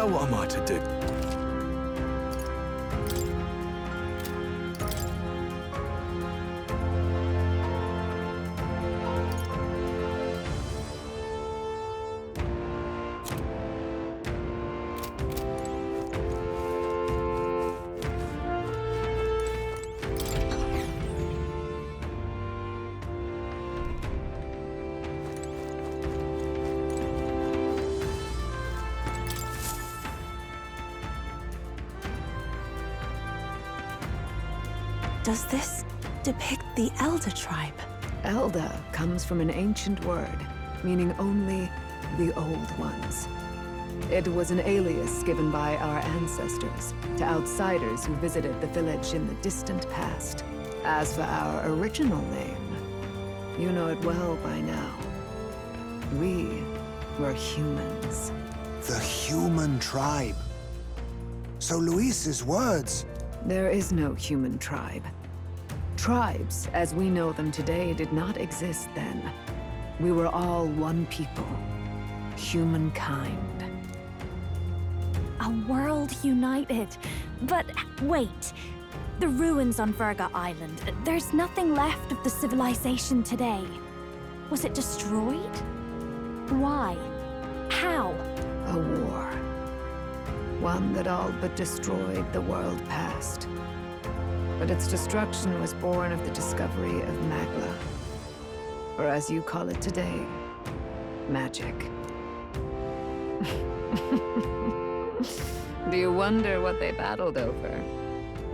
Now what am I to do? Does this depict the Elda tribe? Elda comes from an ancient word, meaning only the Old Ones. It was an alias given by our ancestors to outsiders who visited the village in the distant past. As for our original name, you know it well by now. We were humans. The human tribe. So Luis's words... There is no human tribe. Tribes, as we know them today, did not exist then. We were all one people. Humankind. A world united. But wait. The ruins on Virga Island. There's nothing left of the civilization today. Was it destroyed? Why? How? A war. One that all but destroyed the world past. But its destruction was born of the discovery of Magla. Or as you call it today, magic. Do you wonder what they battled over?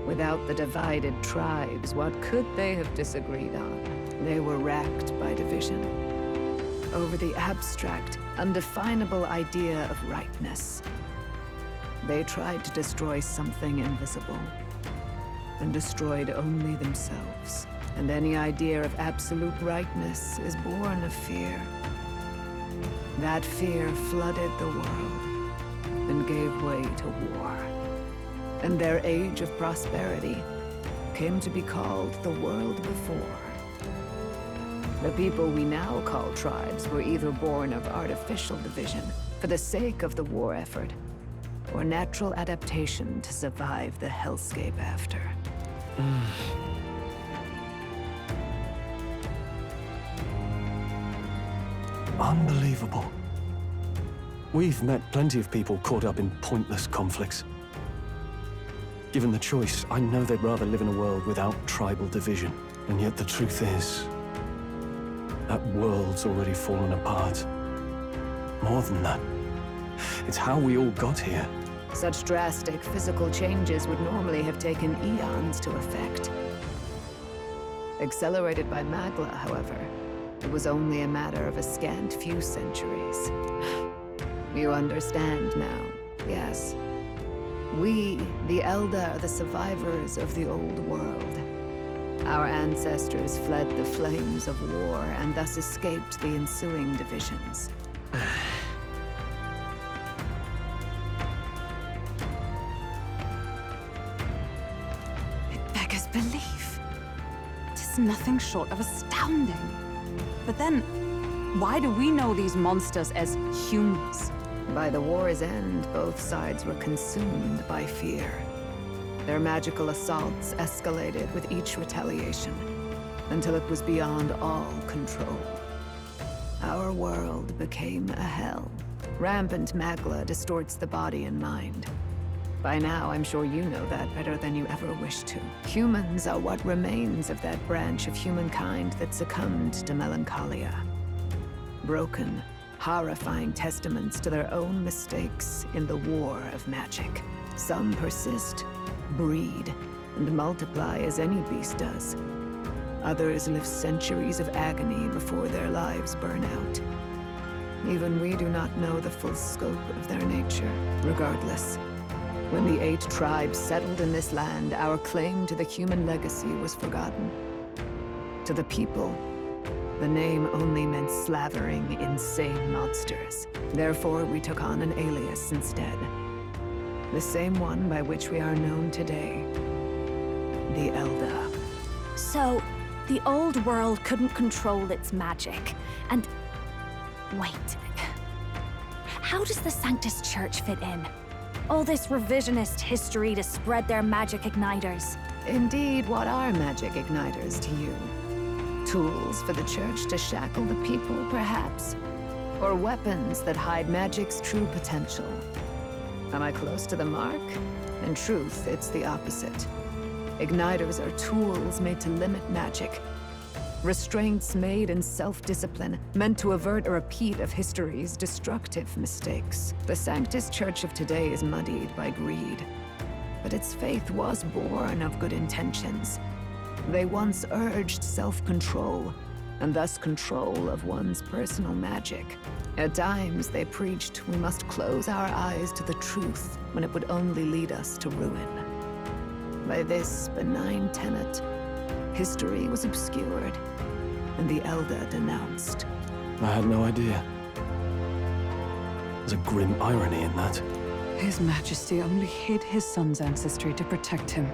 Without the divided tribes, what could they have disagreed on? They were racked by division. Over the abstract, undefinable idea of rightness. They tried to destroy something invisible, and destroyed only themselves. And any idea of absolute rightness is born of fear. That fear flooded the world, and gave way to war. And their age of prosperity came to be called the world before. The people we now call tribes were either born of artificial division for the sake of the war effort, or natural adaptation to survive the hellscape after. Unbelievable. We've met plenty of people caught up in pointless conflicts. Given the choice, I know they'd rather live in a world without tribal division. And yet the truth is, that world's already fallen apart. More than that, it's how we all got here. Such drastic physical changes would normally have taken eons to effect. Accelerated by Magla, however, it was only a matter of a scant few centuries. You understand now, yes. We, the Elda, are the survivors of the old world. Our ancestors fled the flames of war and thus escaped the ensuing divisions. It beggars belief. It is nothing short of astounding. But then, why do we know these monsters as humans? By the war's end, both sides were consumed by fear. Their magical assaults escalated with each retaliation, until it was beyond all control. Our world became a hell. Rampant Magla distorts the body and mind. By now, I'm sure you know that better than you ever wished to. Humans are what remains of that branch of humankind that succumbed to melancholia. Broken, horrifying testaments to their own mistakes in the war of magic. Some persist, breed, and multiply as any beast does. Others live centuries of agony before their lives burn out. Even we do not know the full scope of their nature. Regardless, when the 8 tribes settled in this land, our claim to the human legacy was forgotten. To the people, the name only meant slavering, insane monsters. Therefore, we took on an alias instead. The same one by which we are known today. The Elda. So, the old world couldn't control its magic, and... Wait. How does the Sanctus Church fit in? All this revisionist history to spread their magic igniters. Indeed, what are magic igniters to you? Tools for the Church to shackle the people, perhaps? Or weapons that hide magic's true potential? Am I close to the mark? In truth, it's the opposite. Igniters are tools made to limit magic. Restraints made in self-discipline, meant to avert a repeat of history's destructive mistakes. The Sanctus Church of today is muddied by greed. But its faith was born of good intentions. They once urged self-control, and thus control of one's personal magic. At times, they preached we must close our eyes to the truth when it would only lead us to ruin. By this benign tenet, history was obscured, and the Elda denounced. I had no idea. There's a grim irony in that. His Majesty only hid his son's ancestry to protect him.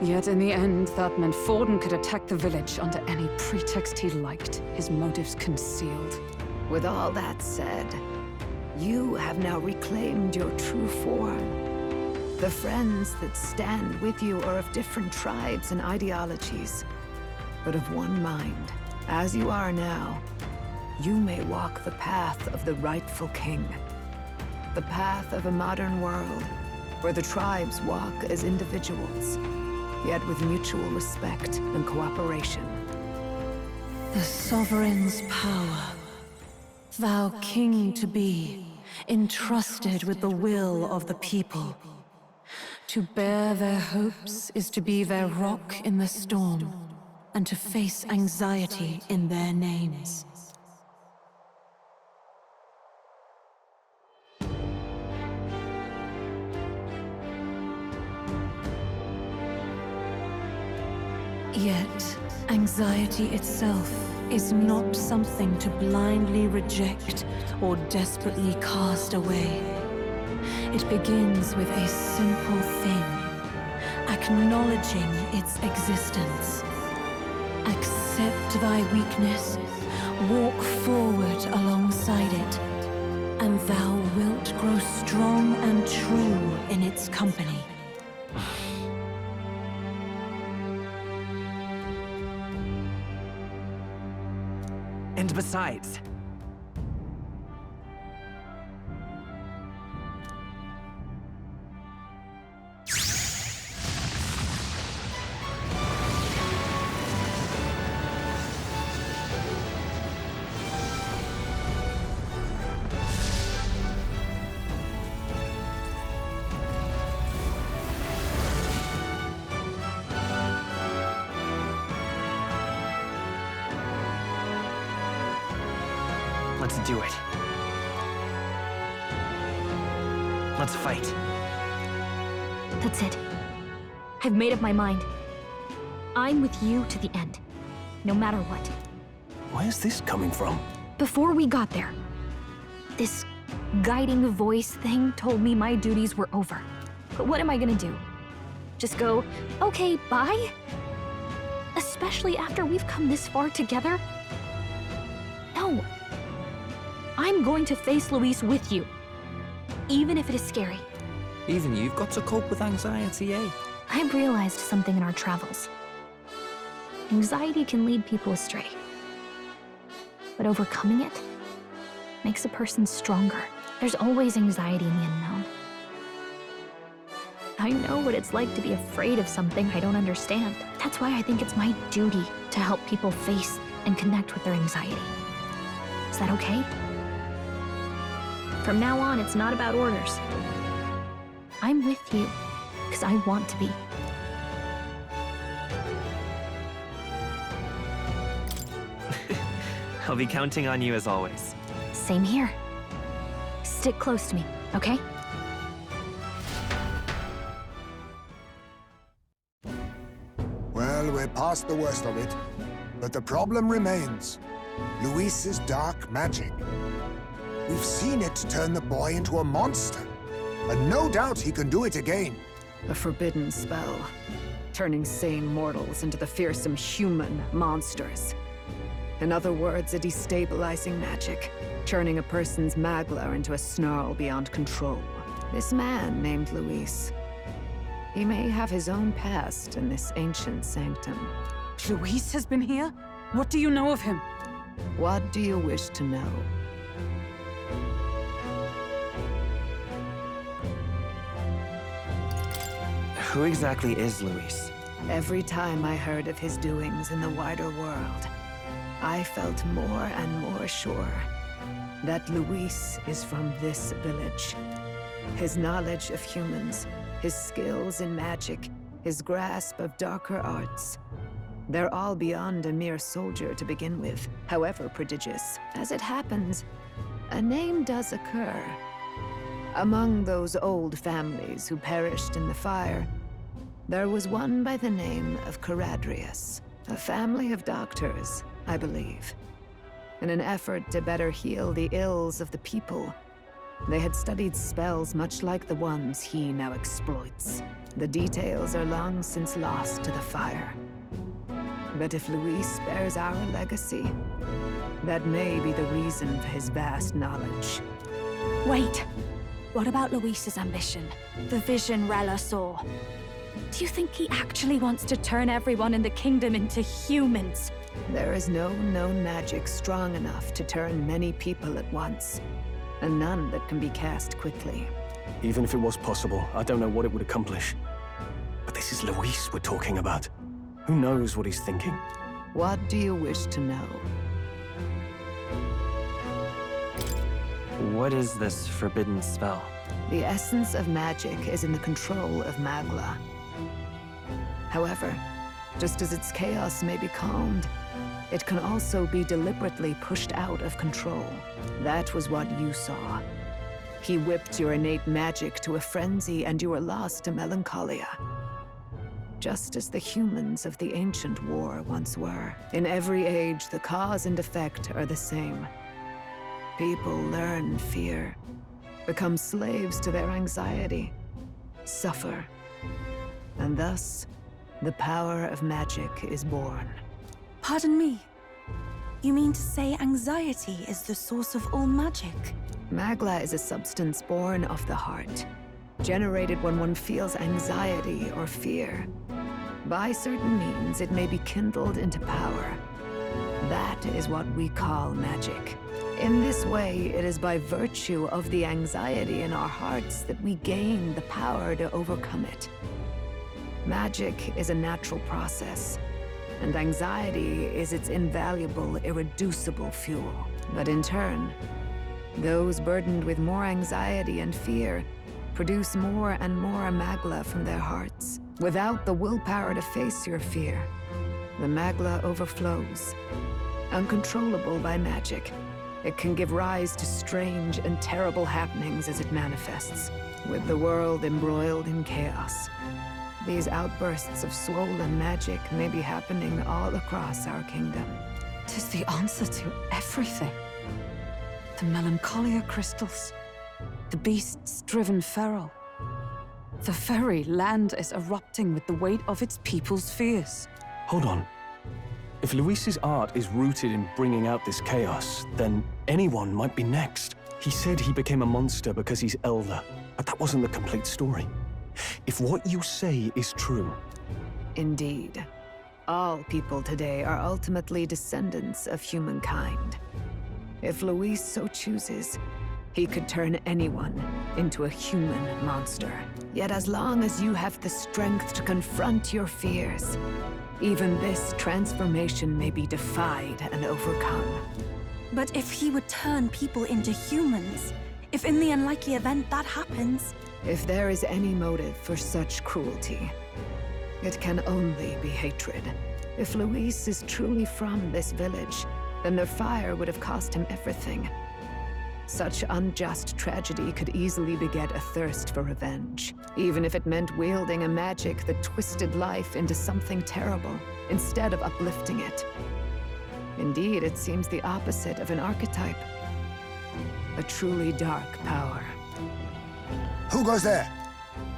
Yet in the end, that meant Forden could attack the village under any pretext he liked, his motives concealed. With all that said, you have now reclaimed your true form. The friends that stand with you are of different tribes and ideologies, but of one mind. As you are now, you may walk the path of the rightful king. The path of a modern world, where the tribes walk as individuals, yet with mutual respect and cooperation. The sovereign's power, thou king to be, entrusted with the will of the people. To bear their hopes is to be their rock in the storm, and to face anxiety in their names. Yet, anxiety itself is not something to blindly reject or desperately cast away. It begins with a simple thing, acknowledging its existence. Accept thy weakness, walk forward alongside it, and thou wilt grow strong and true in its company. And besides, let's do it. Let's fight. That's it. I've made up my mind. I'm with you to the end, no matter what. Where's this coming from? Before we got there, this guiding voice thing told me my duties were over. But what am I gonna do? Just go, okay, bye? Especially after we've come this far together? No. I'm going to face Luis with you, even if it is scary. Even you've got to cope with anxiety, eh? I've realized something in our travels. Anxiety can lead people astray. But overcoming it makes a person stronger. There's always anxiety in the unknown. I know what it's like to be afraid of something I don't understand. That's why I think it's my duty to help people face and connect with their anxiety. Is that okay? From now on, it's not about orders. I'm with you, because I want to be. I'll be counting on you as always. Same here. Stick close to me, okay? Well, we're past the worst of it. But the problem remains. Luis's dark magic. We've seen it turn the boy into a monster. And no doubt he can do it again. A forbidden spell, turning sane mortals into the fearsome human monsters. In other words, a destabilizing magic. churning a person's magla into a snarl beyond control. This man named Luis. He may have his own past in this ancient sanctum. Luis has been here? What do you know of him? What do you wish to know? Who exactly is Luis? Every time I heard of his doings in the wider world, I felt more and more sure that Luis is from this village. His knowledge of humans, his skills in magic, his grasp of darker arts, they're all beyond a mere soldier to begin with, however prodigious. As it happens, a name does occur. Among those old families who perished in the fire, there was one by the name of Caradrius, a family of doctors, I believe. In an effort to better heal the ills of the people, they had studied spells much like the ones he now exploits. The details are long since lost to the fire. But if Luis bears our legacy, that may be the reason for his vast knowledge. Wait. What about Luis's ambition? The vision Rella saw? Do you think he actually wants to turn everyone in the kingdom into humans? There is no known magic strong enough to turn many people at once, and none that can be cast quickly. Even if it was possible, I don't know what it would accomplish. But this is Luis we're talking about. Who knows what he's thinking? What do you wish to know? What is this forbidden spell? The essence of magic is in the control of Magla. However, just as its chaos may be calmed, it can also be deliberately pushed out of control. That was what you saw. He whipped your innate magic to a frenzy and you were lost to melancholia. Just as the humans of the ancient war once were. In every age, the cause and effect are the same. People learn fear, become slaves to their anxiety, suffer, and thus, the power of magic is born. Pardon me. You mean to say anxiety is the source of all magic? Magla is a substance born of the heart, generated when one feels anxiety or fear. By certain means, it may be kindled into power. That is what we call magic. In this way, it is by virtue of the anxiety in our hearts that we gain the power to overcome it. Magic is a natural process, and anxiety is its invaluable, irreducible fuel. But in turn, those burdened with more anxiety and fear produce more and more Magla from their hearts. Without the willpower to face your fear, the Magla overflows. Uncontrollable by magic, it can give rise to strange and terrible happenings as it manifests, with the world embroiled in chaos. These outbursts of swollen magic may be happening all across our kingdom. 'Tis the answer to everything. The melancholia crystals, the beasts driven feral. The very land is erupting with the weight of its people's fears. Hold on. If Luis's art is rooted in bringing out this chaos, then anyone might be next. He said he became a monster because he's elder, but that wasn't the complete story. If what you say is true... Indeed. All people today are ultimately descendants of humankind. If Luis so chooses, he could turn anyone into a human monster. Yet as long as you have the strength to confront your fears, even this transformation may be defied and overcome. But if he would turn people into humans, if in the unlikely event that happens... If there is any motive for such cruelty, it can only be hatred. If Luis is truly from this village, then the fire would have cost him everything. Such unjust tragedy could easily beget a thirst for revenge, even if it meant wielding a magic that twisted life into something terrible, instead of uplifting it. Indeed, it seems the opposite of an archetype. A truly dark power. Who goes there?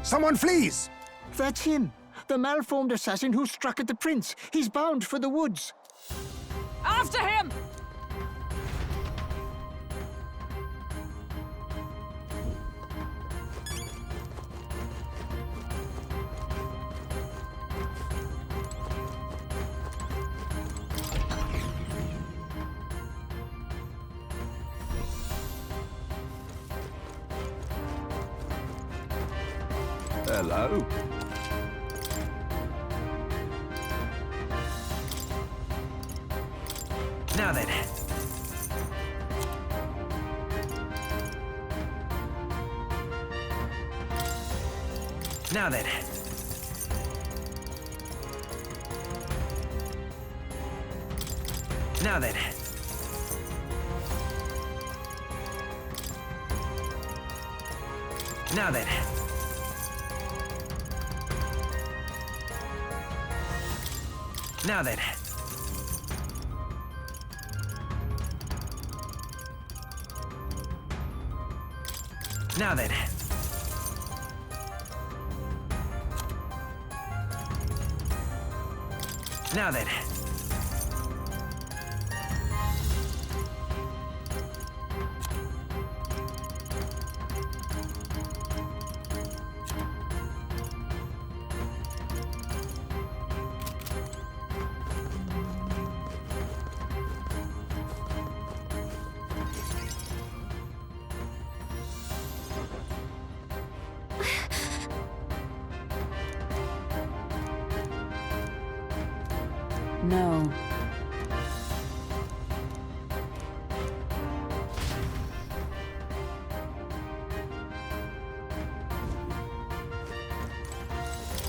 Someone flees! That's him. The malformed assassin who struck at the prince. He's bound for the woods. After him! Hello. Now then. Now then. Now then. Now then. Now then. Now then. Now then. No.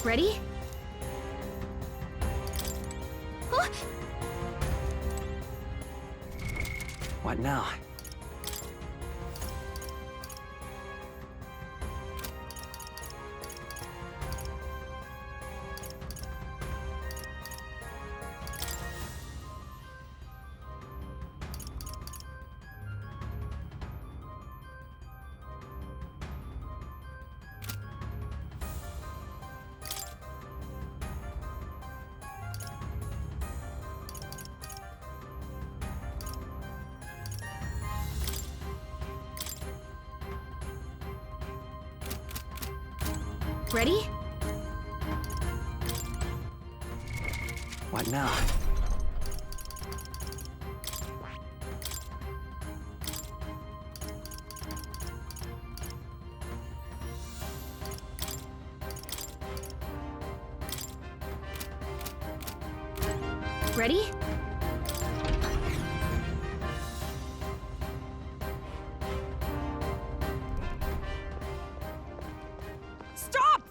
Ready? What now? Ready? What now? Ready? Stop!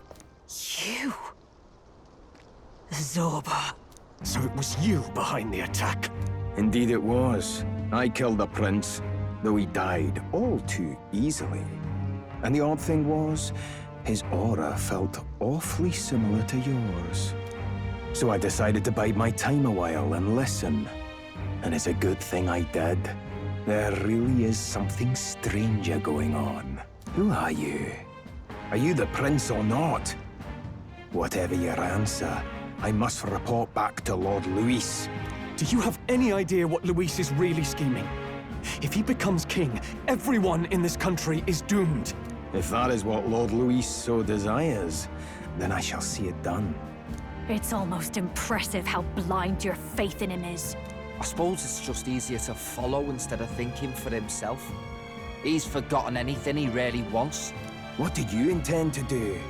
You. Zorba. So it was you behind the attack? Indeed it was. I killed the prince, though he died all too easily. And the odd thing was, his aura felt awfully similar to yours. So I decided to bide my time a while and listen. And it's a good thing I did. There really is something stranger going on. Who are you? Are you the prince or not? Whatever your answer, I must report back to Lord Luis. Do you have any idea what Luis is really scheming? If he becomes king, everyone in this country is doomed. If that is what Lord Luis so desires, then I shall see it done. It's almost impressive how blind your faith in him is. I suppose it's just easier to follow instead of thinking for himself. He's forgotten anything he really wants. What did you intend to do?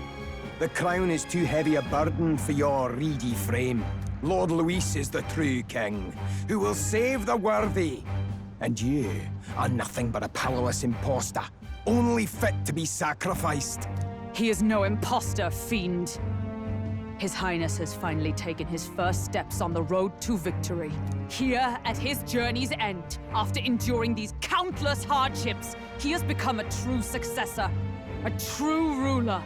The crown is too heavy a burden for your reedy frame. Lord Luis is the true king, who will save the worthy. And you are nothing but a powerless imposter, only fit to be sacrificed. He is no imposter, fiend. His Highness has finally taken his first steps on the road to victory. Here, at his journey's end, after enduring these countless hardships, he has become a true successor, a true ruler.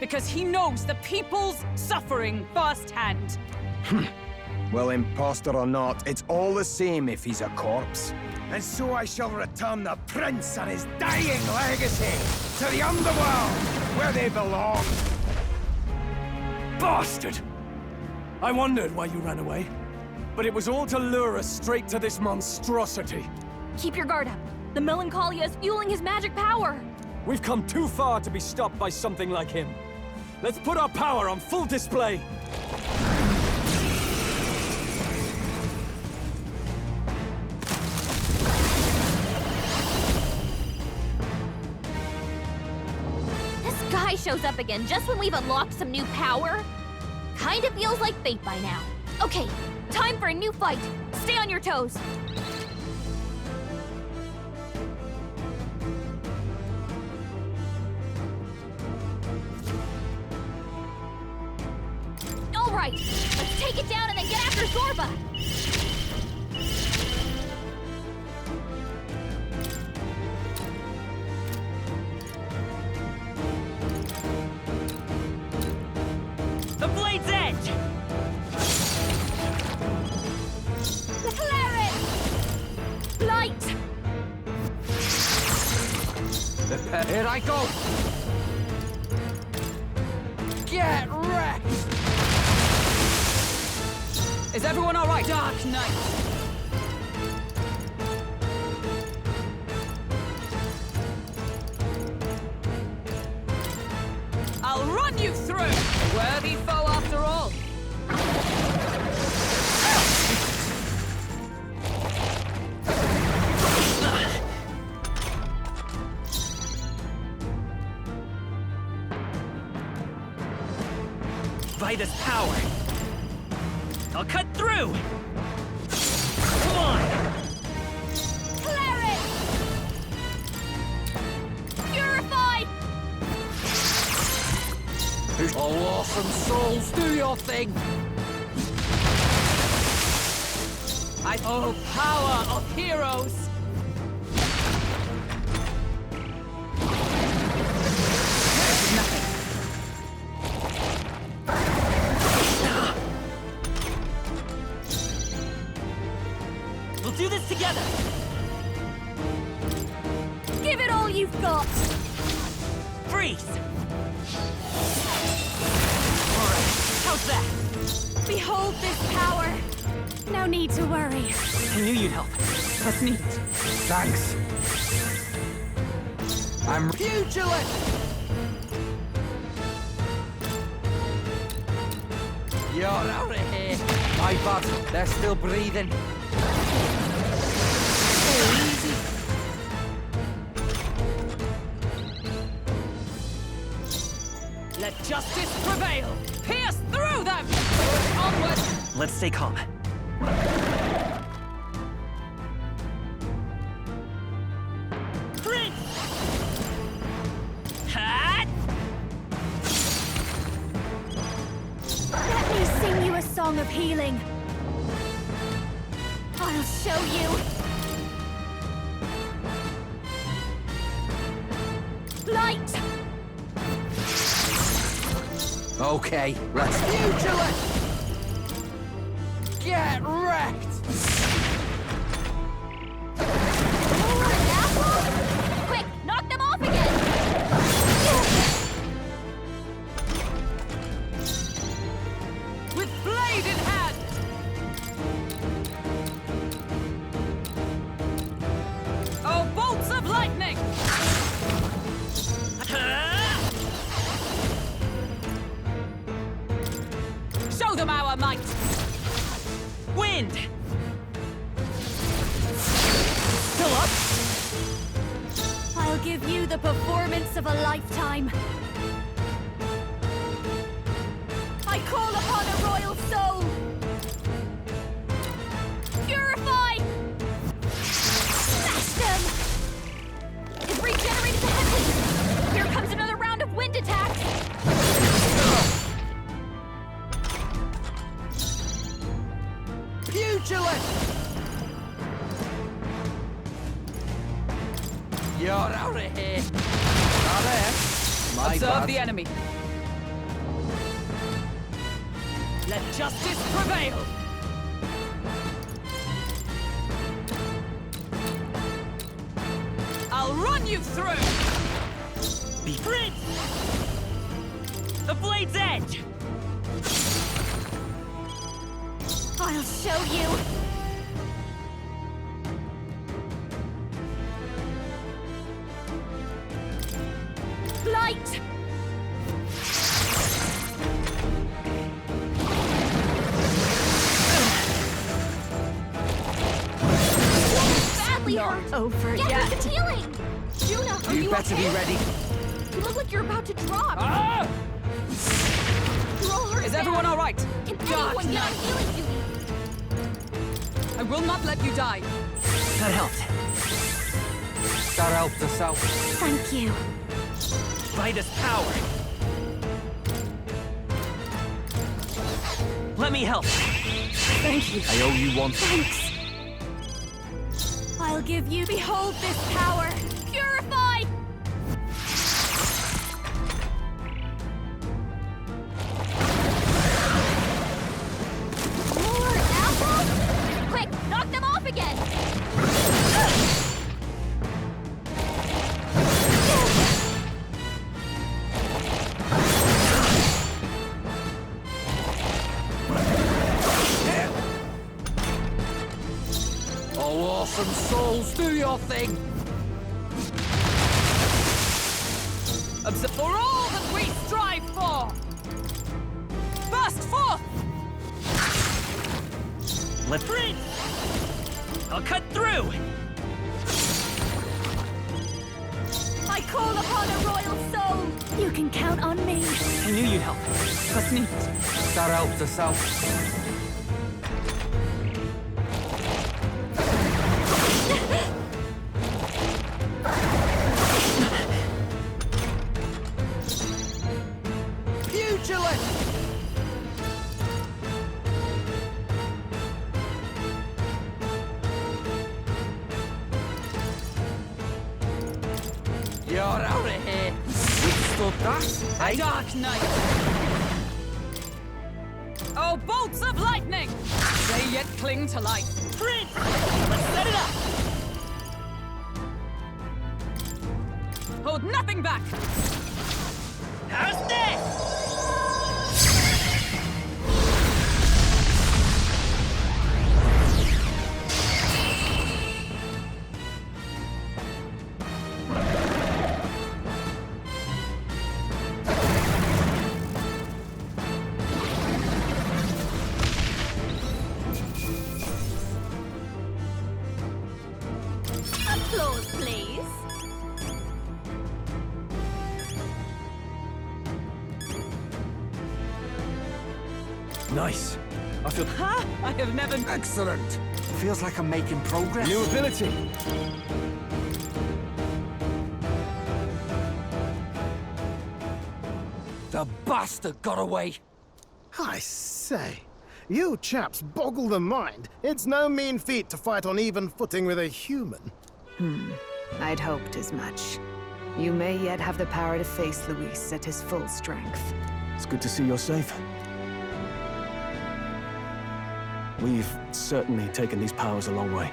Because he knows the people's suffering firsthand. Well, imposter or not, it's all the same if he's a corpse. And so I shall return the prince and his dying legacy to the underworld, where they belong. Bastard! I wondered why you ran away. But it was all to lure us straight to this monstrosity. Keep your guard up. The Melancholia is fueling his magic power. We've come too far to be stopped by something like him. Let's put our power on full display. This guy shows up again just when we've unlocked some new power? Kinda feels like fate by now. Okay, time for a new fight. Stay on your toes. All right, let's take it down and then get after Zorba. The blade's edge! Clarence! Light! Here I go! Get wrecked! Is everyone all right? Dark Knight! I'll run you through! Worthy foe after all! Vitus power! I'll cut through! Come on! Clarence! Purified! Oh, awesome souls, do your thing! Oh, power of heroes! This is nothing. We'll do this together! Give it all you've got! Freeze! Alright, how's that? Behold this power! No need to worry. I knew you'd help. That's neat. Thanks. I'm pugilant! You're out of here. My bad, they're still breathing. Oh, easy. Let justice prevail! Pierce through them! Onward! Let's stay calm. Prince! Hat! Let me sing you a song of healing. I'll show you. Light! Okay, let's pugilant! Get wrecked! Quick, knock them off again! With blade in hand! Oh, bolts of lightning! Show them our might! Wind! Still up? I'll give you the performance of a lifetime. I call upon a royal soul. Purify! Smash them! It's regenerated to heavily. Here comes another round of wind attacks. Pugilant! You're out of here. Not there. My Observe bad. the enemy. Let justice prevail! I'll run you through! Be Prince! The blade's edge! I'll show you. Light! Badly hurt. Over Get yet. her some healing! Juna, are You you better okay? be ready. You look like you're about to drop. Ah! You're all hurt Is bad. everyone all right? Can Dark anyone get on Knight. healing duty? I will not let you die. That helped. That helped us out. Thank you. Vitus power. Let me help. Thank you. I owe you one. Thanks. I'll give you. Behold this power. Purified! More apples? Quick, knock them off again! Oh, awesome souls, do your thing! For all that we strive for! Burst forth! Let's rinse. I'll cut through. I call upon a royal soul. You can count on me. I knew you'd help. Trust me. That helped us out. Pugilist! You're out of here. Withstood that, eh? Dark Knight! Oh, bolts of lightning! They yet cling to life. Prince! Let's set it up. Hold nothing back! How's this? Applause, please. Nice. I feel Ha! I have never... Excellent. Feels like I'm making progress. new ability. The bastard got away. I say, you chaps boggle the mind. It's no mean feat to fight on even footing with a human. I'd hoped as much. You may yet have the power to face Luis at his full strength. It's good to see you're safe. We've certainly taken these powers a long way.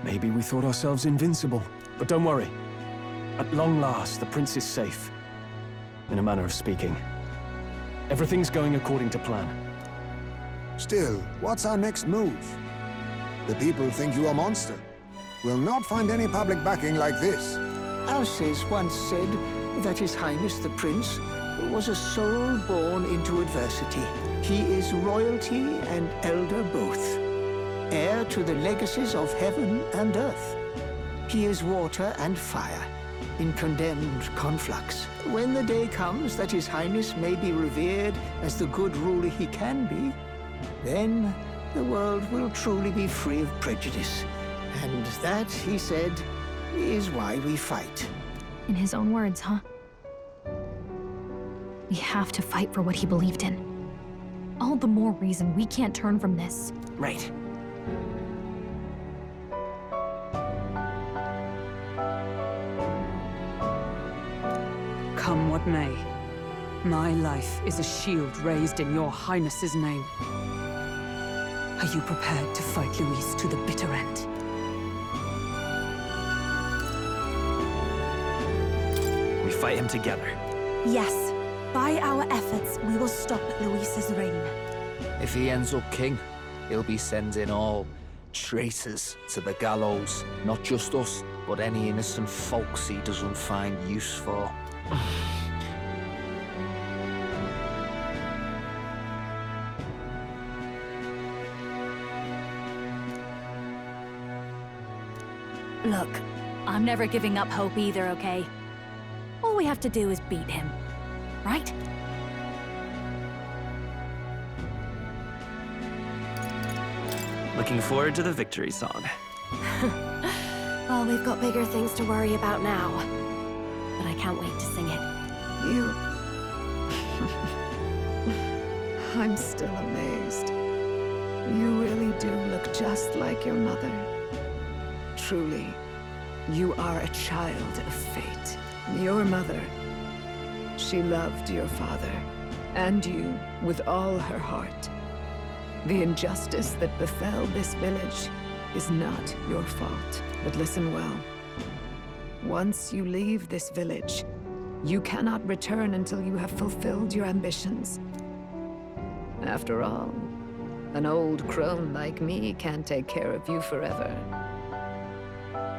Maybe we thought ourselves invincible, but don't worry. At long last, the prince is safe. In a manner of speaking. Everything's going according to plan. Still, what's our next move? The people think you a monster. We'll not find any public backing like this. Alces once said that His Highness the Prince was a soul born into adversity. He is royalty and elder both, heir to the legacies of heaven and earth. He is water and fire, in condemned conflux. When the day comes that His Highness may be revered as the good ruler he can be, then the world will truly be free of prejudice. And that, he said, is why we fight. In his own words, huh? We have to fight for what he believed in. All the more reason we can't turn from this. Right. Come what may, my life is a shield raised in your Highness's name. Are you prepared to fight Luis to the bitter end? We fight him together. Yes, by our efforts, we will stop Luis's reign. If he ends up king, he'll be sending all traitors to the gallows. Not just us, but any innocent folks he doesn't find use for. Look, I'm never giving up hope either, okay? All we have to do is beat him, right? Looking forward to the victory song. Well, we've got bigger things to worry about now. But I can't wait to sing it. You... I'm still amazed. You really do look just like your mother. Truly, you are a child of fate. Your mother, she loved your father, and you with all her heart. The injustice that befell this village is not your fault. But listen well. Once you leave this village, you cannot return until you have fulfilled your ambitions. After all, an old crone like me can't take care of you forever.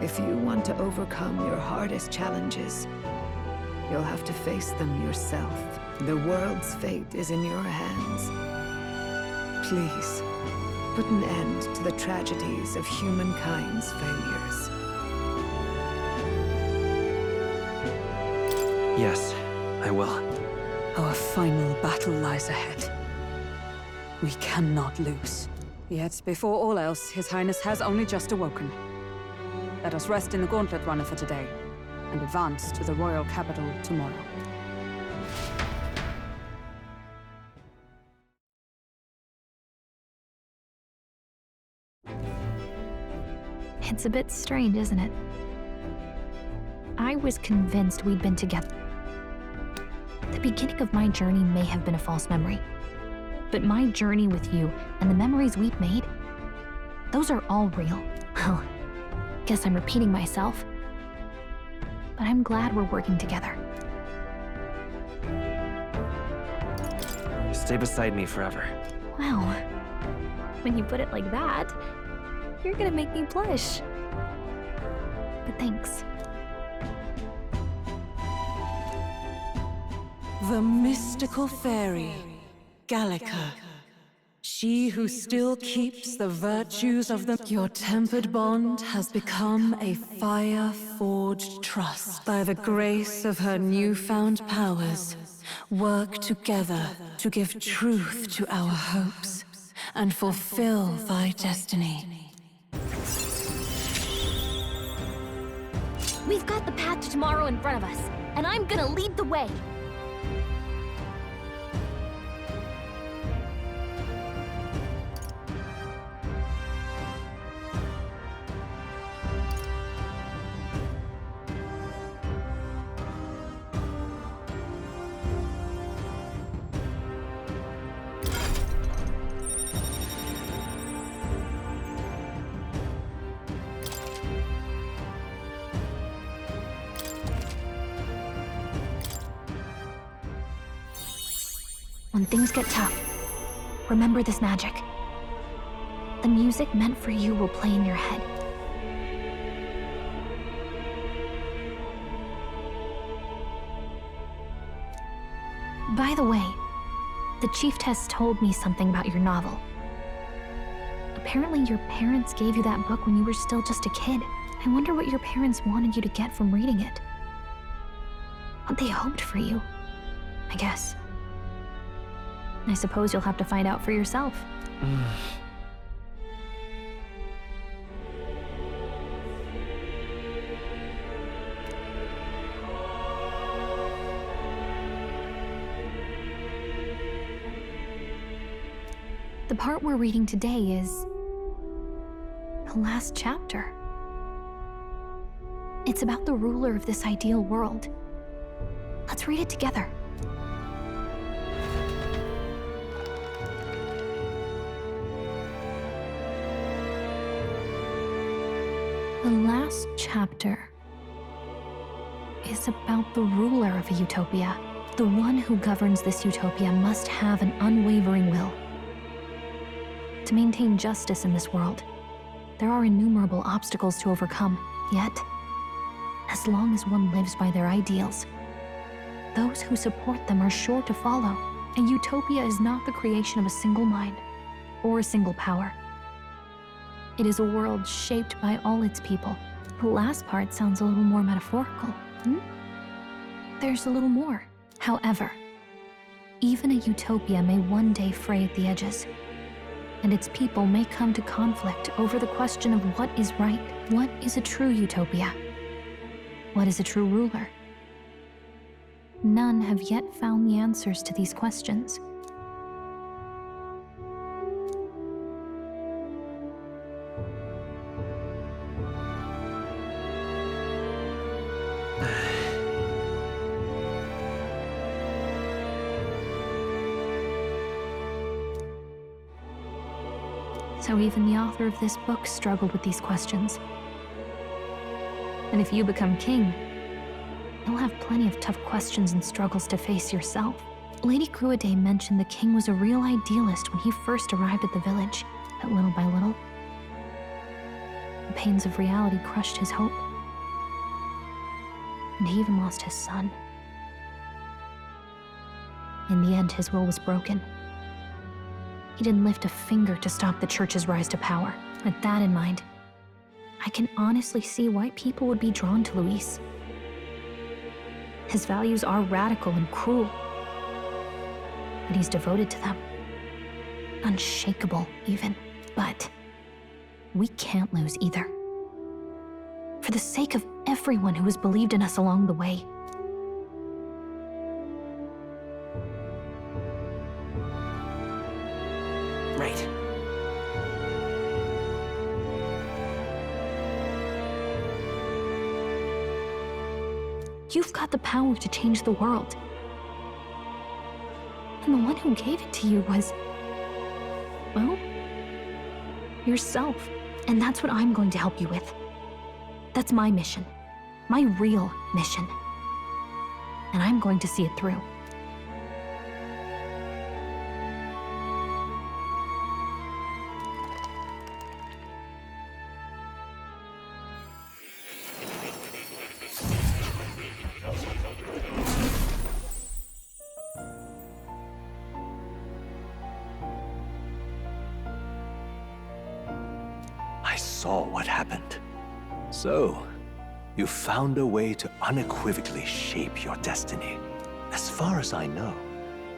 If you want to overcome your hardest challenges, you'll have to face them yourself. The world's fate is in your hands. Please, put an end to the tragedies of humankind's failures. Yes, I will. Our final battle lies ahead. We cannot lose. Yet, before all else, His Highness has only just awoken. Let us rest in the Gauntlet Runner for today, and advance to the royal capital tomorrow. It's a bit strange, isn't it? I was convinced we'd been together. The beginning of my journey may have been a false memory. But my journey with you and the memories we've made, those are all real. Well, guess I'm repeating myself. But I'm glad we're working together. Stay beside me forever. Wow. When you put it like that, you're gonna make me blush. But thanks. The mystical fairy, Gallica. She who still keeps the virtues of the... Your tempered bond has become a fire-forged trust. By the grace of her newfound powers, work together to give truth to our hopes and fulfill thy destiny. We've got the path to tomorrow in front of us, and I'm gonna lead the way. When things get tough, remember this magic. The music meant for you will play in your head. By the way, the Chieftess told me something about your novel. Apparently your parents gave you that book when you were still just a kid. I wonder what your parents wanted you to get from reading it. What they hoped for you, I guess. I suppose you'll have to find out for yourself. The part we're reading today is the last chapter. It's about the ruler of this ideal world. Let's read it together. The last chapter is about the ruler of a utopia. The one who governs this utopia must have an unwavering will. To maintain justice in this world, there are innumerable obstacles to overcome. Yet, as long as one lives by their ideals, those who support them are sure to follow. A utopia is not the creation of a single mind or a single power. It is a world shaped by all its people. The last part sounds a little more metaphorical. there's a little more. However, even a utopia may one day fray at the edges, and its people may come to conflict over the question of what is right. What is a true utopia? What is a true ruler? None have yet found the answers to these questions. So even the author of this book struggled with these questions. And if you become king, you'll have plenty of tough questions and struggles to face yourself. Lady Cruiday mentioned the king was a real idealist when he first arrived at the village, but little by little, the pains of reality crushed his hope. And he even lost his son. In the end, his will was broken. He didn't lift a finger to stop the church's rise to power. With that in mind, I can honestly see why people would be drawn to Luis. His values are radical and cruel, but he's devoted to them. Unshakable, even. But we can't lose either. For the sake of everyone who has believed in us along the way. Right. You've got the power to change the world. And the one who gave it to you was, well, yourself. And that's what I'm going to help you with. That's my mission. My real mission. And I'm going to see it through. I saw what happened. So, you found a way to unequivocally shape your destiny. As far as I know,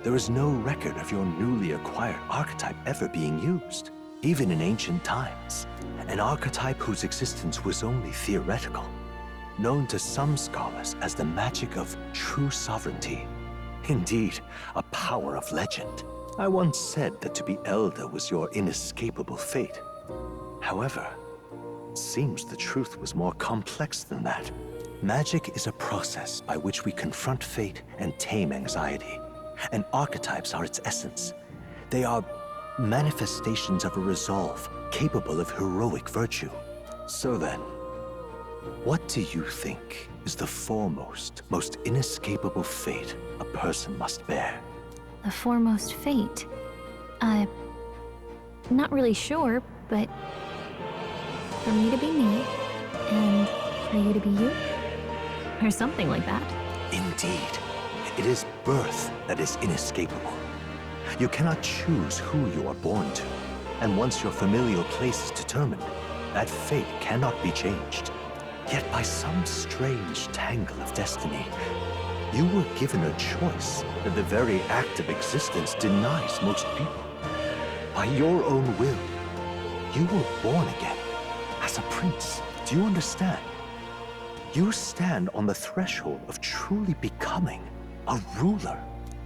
there is no record of your newly acquired archetype ever being used, even in ancient times. An archetype whose existence was only theoretical, known to some scholars as the magic of true sovereignty. Indeed, a power of legend. I once said that to be elder was your inescapable fate. However, it seems the truth was more complex than that. Magic is a process by which we confront fate and tame anxiety, and archetypes are its essence. They are manifestations of a resolve capable of heroic virtue. So then, what do you think is the foremost, most inescapable fate a person must bear? The foremost fate? Not really sure, but for me to be me, and for you to be you? Or something like that. Indeed. It is birth that is inescapable. You cannot choose who you are born to, and once your familial place is determined, that fate cannot be changed. Yet by some strange tangle of destiny, you were given a choice that the very act of existence denies most people. By your own will, you were born again as a prince. Do you understand? You stand on the threshold of truly becoming a ruler,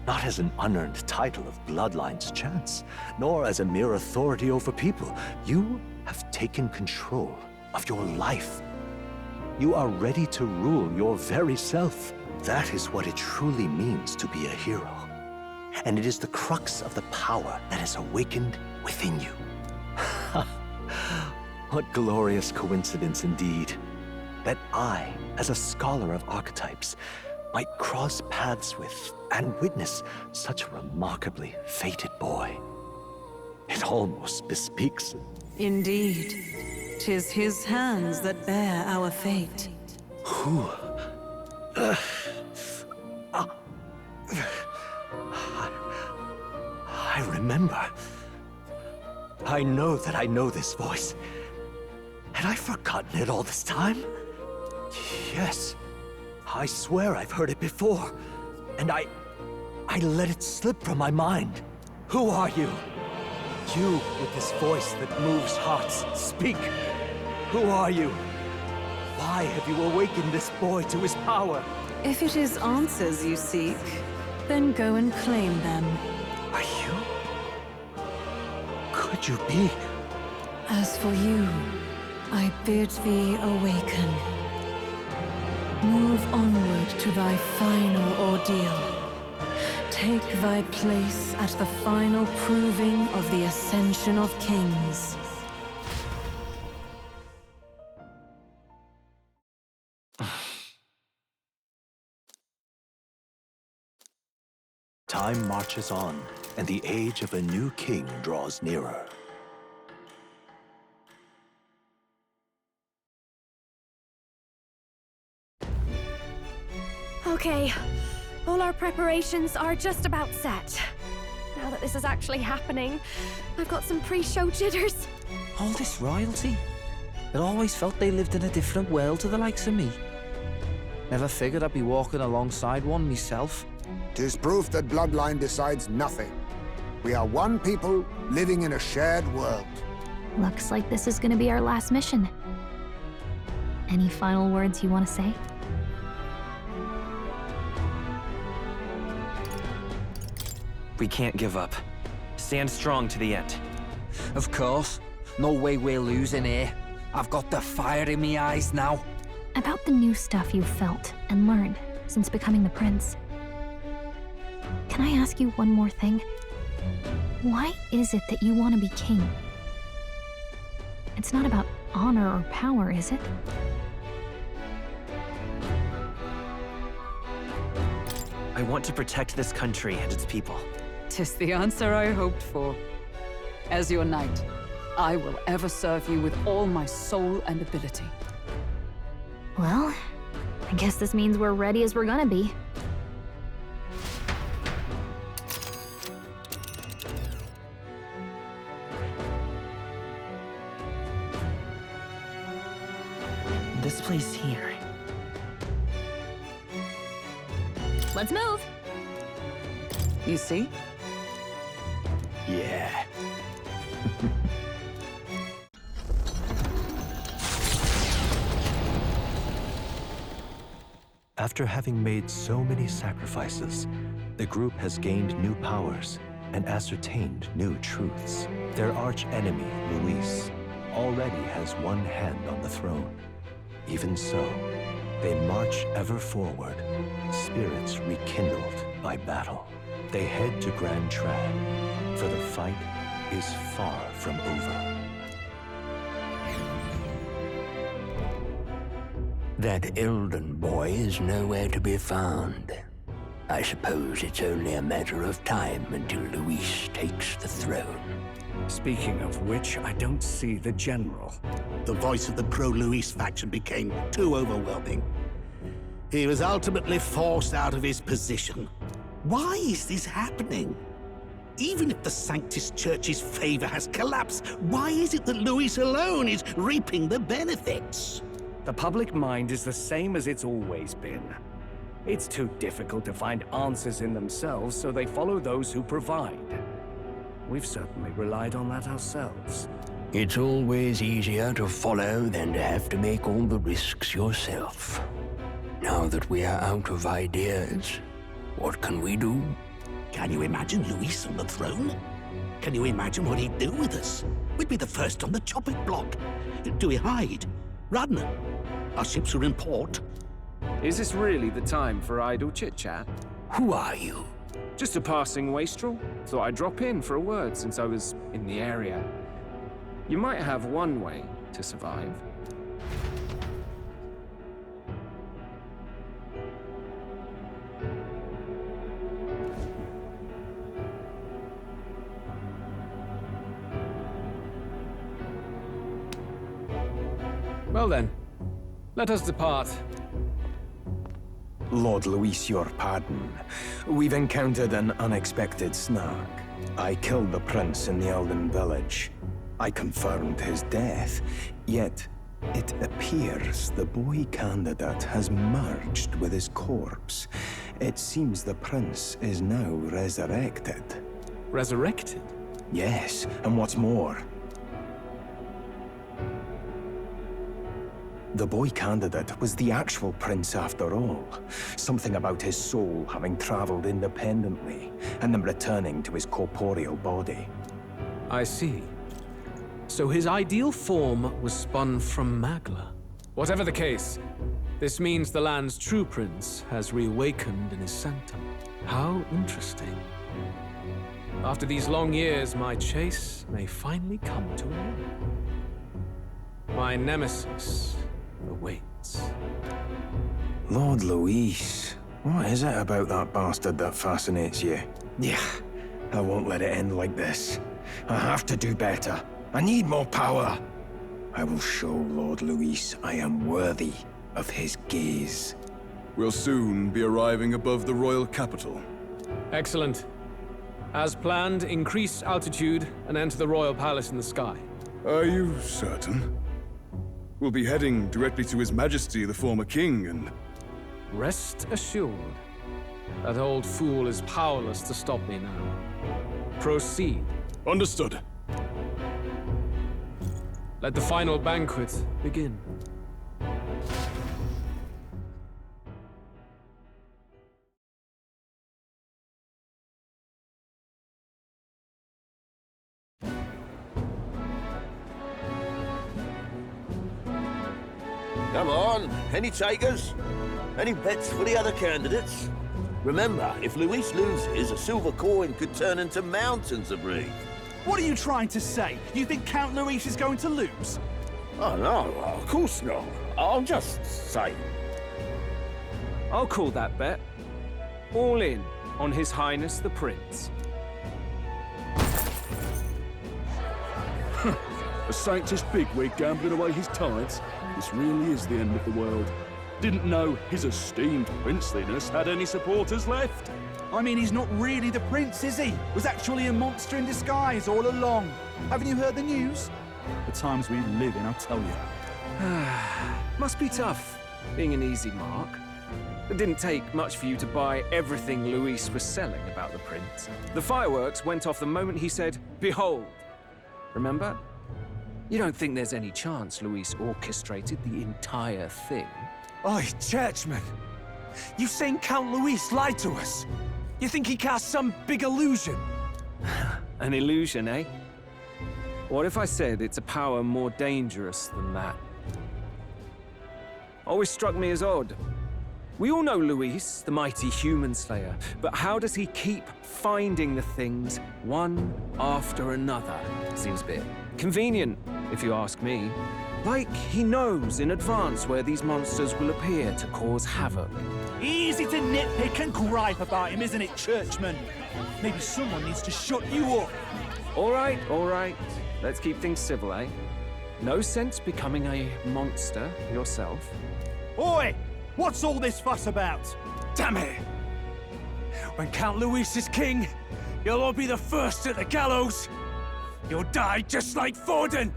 not as an unearned title of bloodline's chance, nor as a mere authority over people. You have taken control of your life. You are ready to rule your very self. That is what it truly means to be a hero. And it is the crux of the power that is awakened within you. What glorious coincidence indeed, that I, as a scholar of archetypes, might cross paths with and witness such a remarkably fated boy. It almost bespeaks. Indeed, 'tis his hands that bear our fate. Who? I remember. I know that I know this voice. Had I forgotten it all this time? Yes, I swear I've heard it before, and I let it slip from my mind. Who are you? You with this voice that moves hearts, speak. Who are you? Why have you awakened this boy to his power? If it is answers you seek, then go and claim them. Are you? Could you be? As for you, I bid thee awaken. Move onward to thy final ordeal. Take thy place at the final proving of the Ascension of Kings. Time marches on, and the age of a new king draws nearer. Okay, all our preparations are just about set. Now that this is actually happening, I've got some pre-show jitters. All this royalty? It always felt they lived in a different world to the likes of me. Never figured I'd be walking alongside one myself. 'Tis proof that bloodline decides nothing. We are one people living in a shared world. Looks like this is gonna be our last mission. Any final words you want to say? We can't give up. Stand strong to the end. Of course. No way we're losing here. I've got the fire in me eyes now. About the new stuff you've felt and learned since becoming the prince. Can I ask you one more thing? Why is it that you want to be king? It's not about honor or power, is it? I want to protect this country and its people. 'Tis the answer I hoped for. As your knight, I will ever serve you with all my soul and ability. Well, I guess this means we're ready as we're gonna be. This place here. Let's move! You see? Yeah. After having made so many sacrifices, the group has gained new powers and ascertained new truths. Their arch-enemy, Luis, already has one hand on the throne. Even so, they march ever forward, spirits rekindled by battle. They head to Grand Trad, for the fight is far from over. That Elden boy is nowhere to be found. I suppose it's only a matter of time until Luis takes the throne. Speaking of which, I don't see the general. The voice of the pro-Luis faction became too overwhelming. He was ultimately forced out of his position. Why is this happening? Even if the Sanctus Church's favor has collapsed, why is it that Luis alone is reaping the benefits? The public mind is the same as it's always been. It's too difficult to find answers in themselves, so they follow those who provide. We've certainly relied on that ourselves. It's always easier to follow than to have to make all the risks yourself. Now that we are out of ideas, what can we do? Can you imagine Luis on the throne? Can you imagine what he'd do with us? We'd be the first on the chopping block. Do we hide? Run? Our ships are in port. Is this really the time for idle chit-chat? Who are you? Just a passing wastrel. Thought I'd drop in for a word since I was in the area. You might have one way to survive. Well then, let us depart. Lord Luis, your pardon. We've encountered an unexpected snag. I killed the prince in the Elden village. I confirmed his death, yet It appears the boy candidate has merged with his corpse. It seems the prince is now resurrected. Resurrected? Yes, and what's more, the boy candidate was the actual prince after all. Something about his soul having traveled independently, and then returning to his corporeal body. I see. So his ideal form was spun from Magla. Whatever the case, this means the land's true prince has reawakened in his sanctum. How interesting. After these long years, my chase may finally come to an end. My nemesis awaits. Lord Luis, what is it about that bastard that fascinates you? Yeah, I won't let it end like this. I have to do better. I need more power. I will show Lord Luis I am worthy of his gaze. We'll soon be arriving above the royal capital. Excellent. As planned, increase altitude and enter the royal palace in the sky. Are you certain? We'll be heading directly to His Majesty, the former king, and... Rest assured, that old fool is powerless to stop me now. Proceed. Understood. Let the final banquet begin. Come on, any takers? Any bets for the other candidates? Remember, if Luis loses, a silver coin could turn into mountains of Reef. What are you trying to say? You think Count Luis is going to lose? Oh, no, of course not. I'm just saying. I'll call that bet. All in on His Highness the Prince. A Sanctus bigwig gambling away his tithes? This really is the end of the world. Didn't know his esteemed princeliness had any supporters left. I mean, he's not really the prince, is he? Was actually a monster in disguise all along. Haven't you heard the news? The times we live in, I'll tell you. Must be tough, being an easy mark. It didn't take much for you to buy everything Luis was selling about the prince. The fireworks went off the moment he said, "Behold." Remember? You don't think there's any chance Luis orchestrated the entire thing? Oi, churchman! You saying Count Luis lied to us? You think he cast some big illusion? An illusion, eh? What if I said it's a power more dangerous than that? Always struck me as odd. We all know Luis, the mighty human slayer, but how does he keep finding the things one after another? Seems a bit convenient, if you ask me. Like he knows in advance where these monsters will appear to cause havoc. Easy to nitpick and gripe about him, isn't it, churchman? Maybe someone needs to shut you up. All right. Let's keep things civil, eh? No sense becoming a monster yourself. Oi! What's all this fuss about? Damn it! When Count Luis is king, you'll all be the first at the gallows. You'll die just like Forden.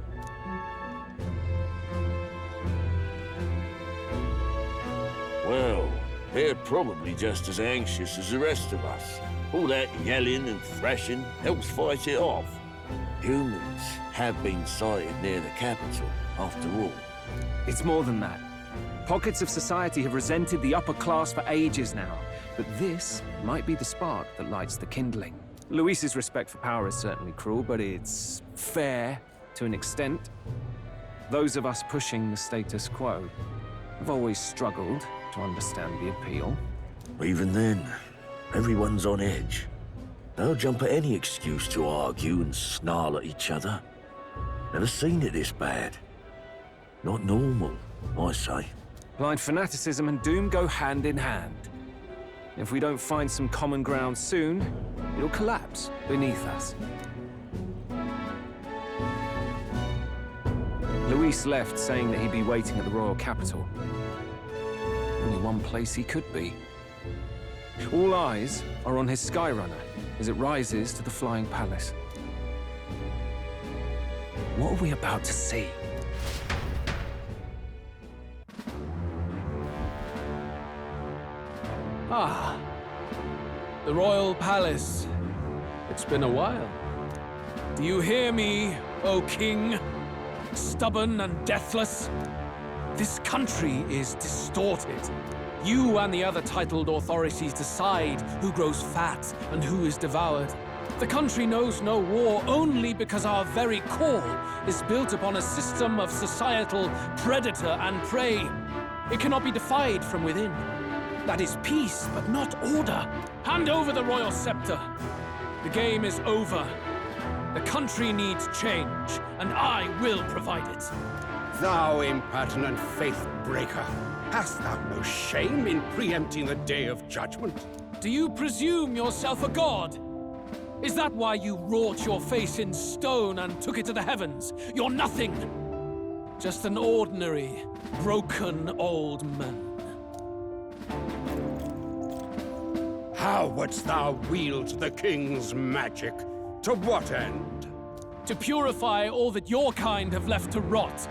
Well, they're probably just as anxious as the rest of us. All that yelling and thrashing helps fight it off. Humans have been sighted near the capital, after all. It's more than that. Pockets of society have resented the upper class for ages now, but this might be the spark that lights the kindling. Luis's respect for power is certainly cruel, but it's fair to an extent. Those of us pushing the status quo have always struggled to understand the appeal. Even then, everyone's on edge. They'll jump at any excuse to argue and snarl at each other. Never seen it this bad. Not normal, I say. Blind fanaticism and doom go hand in hand. If we don't find some common ground soon, it'll collapse beneath us. Luis left saying that he'd be waiting at the royal capital. Only one place he could be. All eyes are on his Skyrunner as it rises to the flying palace. What are we about to see? Ah, the royal palace. It's been a while. Do you hear me, O king? Stubborn and deathless? This country is distorted. You and the other titled authorities decide who grows fat and who is devoured. The country knows no war only because our very core is built upon a system of societal predator and prey. It cannot be defied from within. That is peace, but not order. Hand over the royal scepter. The game is over. The country needs change, and I will provide it. Thou impertinent faith breaker, hast thou no shame in preempting the day of judgment? Do you presume yourself a god? Is that why you wrought your face in stone and took it to the heavens? You're nothing. Just an ordinary, broken old man. How wouldst thou wield the king's magic? To what end? To purify all that your kind have left to rot.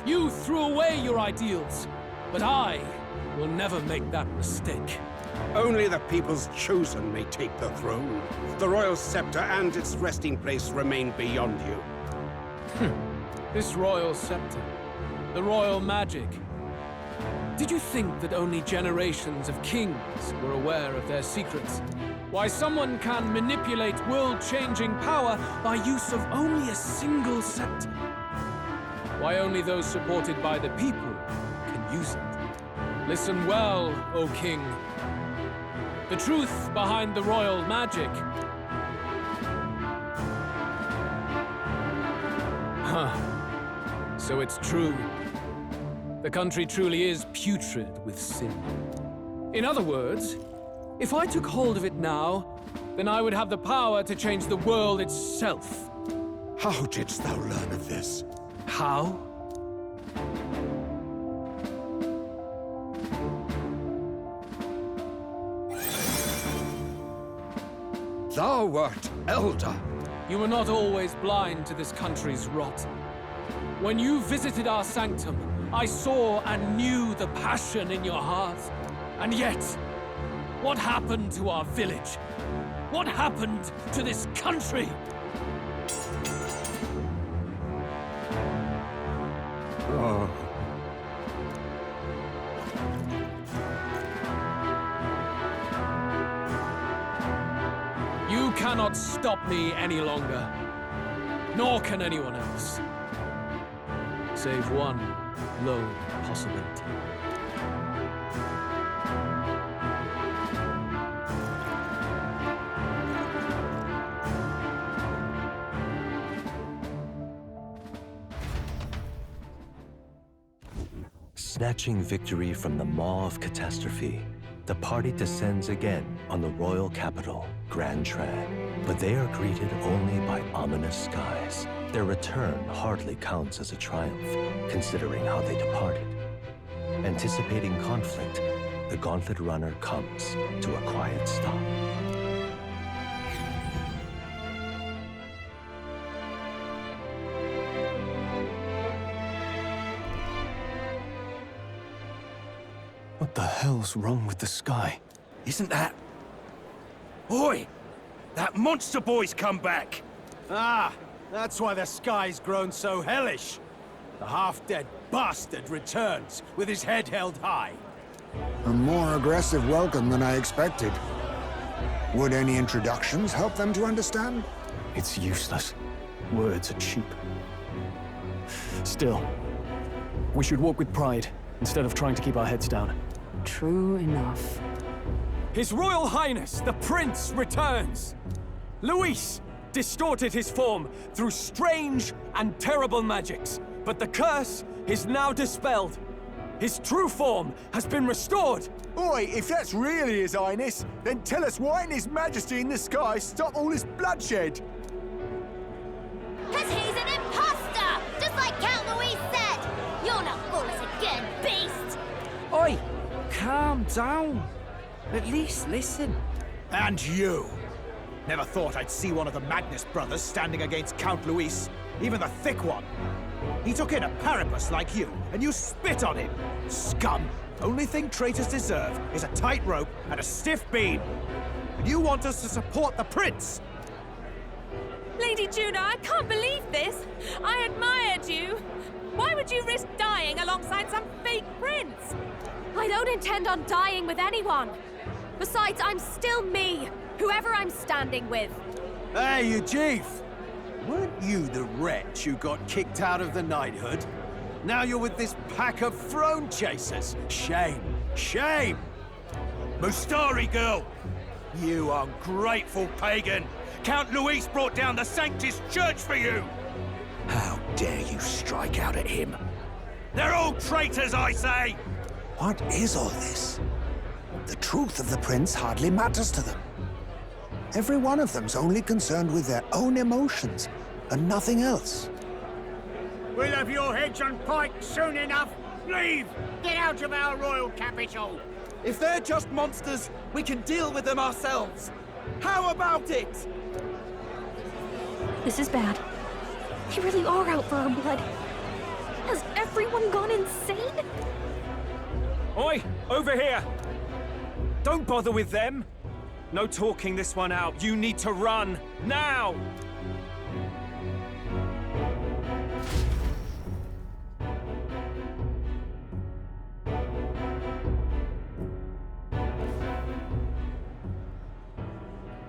You threw away your ideals, but I will never make that mistake. Only the people's chosen may take the throne. The royal scepter and its resting place remain beyond you. This royal scepter, the royal magic. Did you think that only generations of kings were aware of their secrets? Why someone can manipulate world-changing power by use of only a single scepter? Why only those supported by the people can use it? Listen well, O king. The truth behind the royal magic. So it's true. The country truly is putrid with sin. In other words, if I took hold of it now, then I would have the power to change the world itself. How didst thou learn of this? How? Thou wert elder. You were not always blind to this country's rot. When you visited our sanctum, I saw and knew the passion in your heart. And yet, what happened to our village? What happened to this country? Oh. You cannot stop me any longer. Nor can anyone else. Save one lone possibility. Snatching victory from the maw of catastrophe, the party descends again on the royal capital, Grand Tran. But they are greeted only by ominous skies. Their return hardly counts as a triumph, considering how they departed. Anticipating conflict, the Gauntlet Runner comes to a quiet stop. What the hell's wrong with the sky? Isn't that... Oi! That monster boy's come back! Ah, that's why the sky's grown so hellish. The half-dead bastard returns with his head held high. A more aggressive welcome than I expected. Would any introductions help them to understand? It's useless. Words are cheap. Still, we should walk with pride instead of trying to keep our heads down. True enough. His Royal Highness, the Prince, returns! Luis distorted his form through strange and terrible magics, but the curse is now dispelled. His true form has been restored! Oi, if that's really His Highness, then tell us why didn't His Majesty in the sky stop all this bloodshed? Cause he's an imposter! Just like Count Luis said! You'll not fool us again, beast! Oi! Calm down. At least listen. And you! Never thought I'd see one of the Magnus brothers standing against Count Luis, even the thick one. He took in a Paripus like you, and you spit on him! Scum! Only thing traitors deserve is a tight rope and a stiff beam. And you want us to support the prince? Lady Juno, I can't believe this. I admired you. Why would you risk dying alongside some fake prince? I don't intend on dying with anyone. Besides, I'm still me, whoever I'm standing with. Hey, you chief! Weren't you the wretch who got kicked out of the knighthood? Now you're with this pack of throne chasers. Shame. Shame! Mustari girl! You ungrateful pagan! Count Luis brought down the Sanctus Church for you! How dare you strike out at him? They're all traitors, I say! What is all this? The truth of the prince hardly matters to them. Every one of them's only concerned with their own emotions and nothing else. We'll have your heads on pike soon enough. Leave! Get out of our royal capital! If they're just monsters, we can deal with them ourselves. How about it? This is bad. They really are out for our blood. Has everyone gone insane? Oi! Over here! Don't bother with them! No talking this one out. You need to run. Now!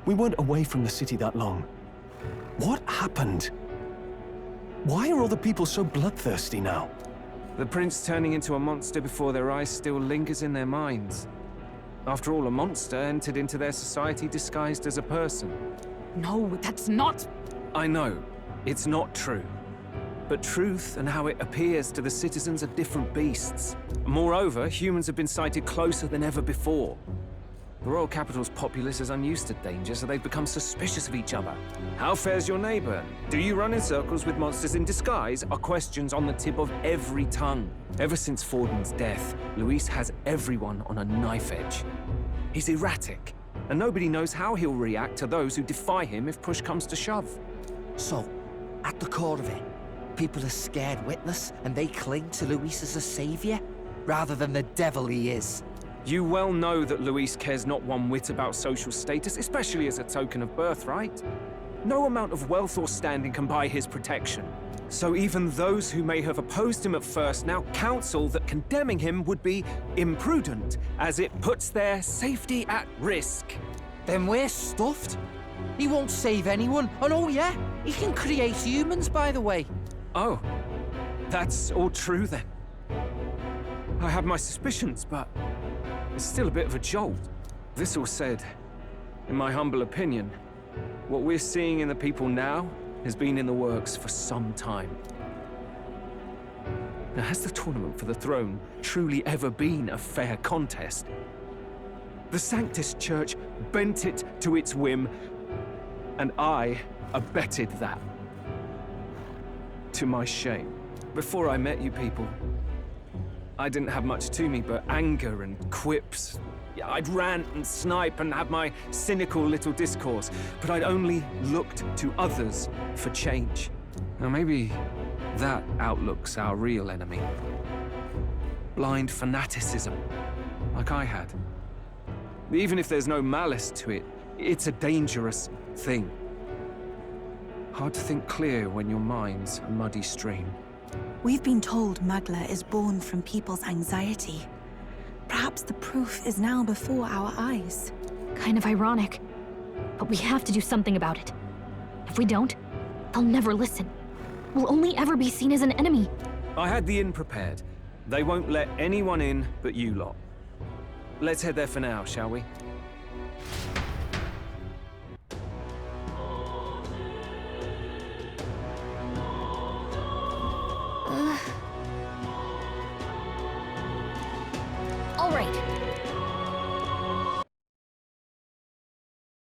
We weren't away from the city that long. What happened? Why are all the people so bloodthirsty now? The prince turning into a monster before their eyes still lingers in their minds. After all, a monster entered into their society disguised as a person. No, that's not... I know, it's not true. But truth and how it appears to the citizens are different beasts. Moreover, humans have been sighted closer than ever before. The royal capital's populace is unused to danger, so they've become suspicious of each other. How fares your neighbor? Do you run in circles with monsters in disguise? Are questions on the tip of every tongue. Ever since Fordman's death, Luis has everyone on a knife edge. He's erratic, and nobody knows how he'll react to those who defy him if push comes to shove. So, at the core of it, people are scared witless, and they cling to Luis as a savior, rather than the devil he is. You well know that Luis cares not one whit about social status, especially as a token of birthright. No amount of wealth or standing can buy his protection. So even those who may have opposed him at first now counsel that condemning him would be imprudent, as it puts their safety at risk. Then we're stuffed. He won't save anyone, and oh yeah, he can create humans, by the way. Oh, that's all true then. I have my suspicions, but it's still a bit of a jolt. This all said, in my humble opinion, what we're seeing in the people now has been in the works for some time. Now, has the tournament for the throne truly ever been a fair contest? The Sanctus Church bent it to its whim, and I abetted that. To my shame. Before I met you people, I didn't have much to me but anger and quips. I'd rant and snipe and have my cynical little discourse, but I'd only looked to others for change. Now maybe that outlook's our real enemy. Blind fanaticism, like I had. Even if there's no malice to it, it's a dangerous thing. Hard to think clear when your mind's a muddy stream. We've been told Magla is born from people's anxiety. Perhaps the proof is now before our eyes. Kind of ironic. But we have to do something about it. If we don't, they'll never listen. We'll only ever be seen as an enemy. I had the inn prepared. They won't let anyone in but you lot. Let's head there for now, shall we? All right.